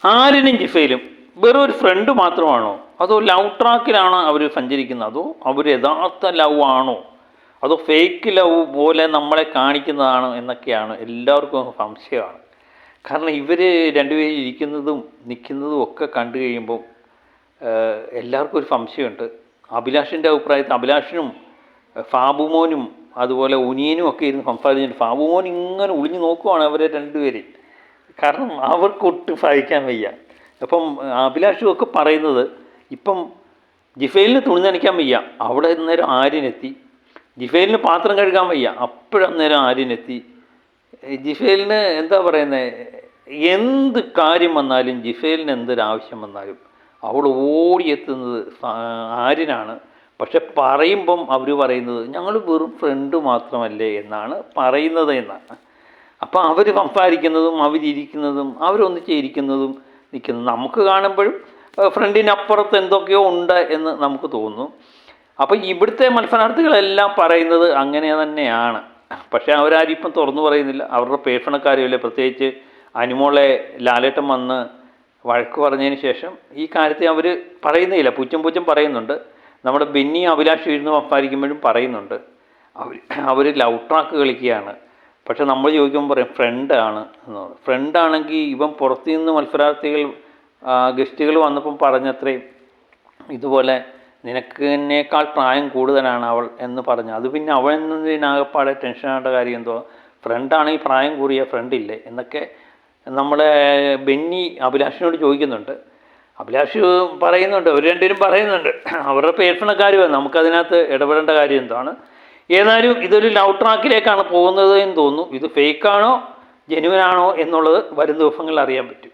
ആര്യനും ജിഫയിലും വെറും ഒരു ഫ്രണ്ട് മാത്രമാണോ, അതോ ലവ് ട്രാക്കിലാണോ അവർ സഞ്ചരിക്കുന്നത്, അതോ അവർ യഥാർത്ഥ ലവ് ആണോ, അതോ ഫേക്ക് ലവ് പോലെ നമ്മളെ കാണിക്കുന്നതാണോ എന്നൊക്കെയാണ് എല്ലാവർക്കും സംശയമാണ്. കാരണം ഇവർ രണ്ടുപേരും ഇരിക്കുന്നതും നിൽക്കുന്നതും ഒക്കെ കണ്ടു കഴിയുമ്പോൾ എല്ലാവർക്കും ഒരു സംശയമുണ്ട്. അഭിലാഷിൻ്റെ അഭിപ്രായത്തിൽ അഭിലാഷിനും ഫാബുമോനും അതുപോലെ ഉനിയനും ഒക്കെ ഇരുന്ന് സംസാരിച്ചിട്ട് ഫാബുമോൻ ഇങ്ങനെ ഒളിഞ്ഞു നോക്കുവാണ് അവരെ രണ്ടുപേരെയും. കാരണം അവർക്ക് ഒട്ടും സഹിക്കാൻ വയ്യ. അപ്പം അഭിലാഷും ഒക്കെ പറയുന്നത് ഇപ്പം ജിഫേലിന് തുണി നനയ്ക്കാൻ വയ്യ, അവിടെ നേരം ആര്യനെത്തി. ജിഫേലിന് പാത്രം കഴുകാൻ വയ്യ, അപ്പോഴന്നേരം ആര്യനെത്തി. ജിഫേലിന് എന്താ പറയുന്നത്, എന്ത് കാര്യം വന്നാലും ജിഫേലിന് എന്തൊരാവശ്യം വന്നാലും അവൾ ഓടിയെത്തുന്നത് ആര്യനാണ്. പക്ഷെ പറയുമ്പം അവർ പറയുന്നത് ഞങ്ങൾ വെറും ഫ്രണ്ട് മാത്രമല്ലേ എന്നാണ് പറയുന്നത് എന്നാണ്. അപ്പോൾ അവർ സംസാരിക്കുന്നതും അവരിയ്ക്കുന്നതും അവരൊന്നിച്ച് ഇരിക്കുന്നതും നിൽക്കുന്നതും നമുക്ക് കാണുമ്പോഴും ഫ്രണ്ടിനപ്പുറത്ത് എന്തൊക്കെയോ ഉണ്ട് എന്ന് നമുക്ക് തോന്നുന്നു. അപ്പോൾ ഇവിടുത്തെ മത്സരാർത്ഥികളെല്ലാം പറയുന്നത് അങ്ങനെ തന്നെയാണ്. പക്ഷേ അവരാരും ഇപ്പം തുറന്നു പറയുന്നില്ല. അവരുടെ പേഷണക്കാരുമില്ല. പ്രത്യേകിച്ച് അനുമോളെ ലാലേട്ടൻ വന്ന് വഴക്ക് പറഞ്ഞതിന് ശേഷം ഈ കാര്യത്തെ അവർ പറയുന്നില്ല. പുച്ഛം പറയുന്നുണ്ട്. നമ്മുടെ ബെന്നി അഭിലാഷ് ഇരുന്ന് സംസാരിക്കുമ്പോഴും പറയുന്നുണ്ട് അവർ ലവ് ട്രാക്ക് കളിക്കുകയാണ്. പക്ഷെ നമ്മൾ ചോദിക്കുമ്പോൾ പറയും ഫ്രണ്ടാണ് എന്ന്. ഫ്രണ്ടാണെങ്കിൽ ഇവൻ പുറത്തു നിന്ന് മത്സരാർത്ഥികൾ ഗസ്റ്റുകൾ വന്നപ്പം പറഞ്ഞത്രയും ഇതുപോലെ നിനക്കിനേക്കാൾ പ്രായം കൂടുതലാണ് അവൾ എന്ന് പറഞ്ഞു. അത് പിന്നെ അവൾ എന്നതിനാകപ്പാടെ ടെൻഷനാകേണ്ട കാര്യം എന്തോ, ഫ്രണ്ടാണെങ്കിൽ പ്രായം കൂടിയ ഫ്രണ്ടില്ലേ എന്നൊക്കെ നമ്മളെ ബെന്നി അഭിലാഷിനോട് ചോദിക്കുന്നുണ്ട്. അഭിലാഷ് പറയുന്നുണ്ട്, അവർ രണ്ടുപേരും പറയുന്നുണ്ട് അവരുടെ പേഴ്സണക്കാരുമാണ്, നമുക്കതിനകത്ത് ഇടപെടേണ്ട കാര്യം എന്താണ്. ഏതായാലും ഇതൊരു ലവ് ട്രാക്കിലേക്കാണ് പോകുന്നത് എന്ന് തോന്നുന്നു. ഇത് ഫേക്കാണോ ജെന്യുവനാണോ എന്നുള്ളത് വരും ദിവസങ്ങളിൽ അറിയാൻ പറ്റും.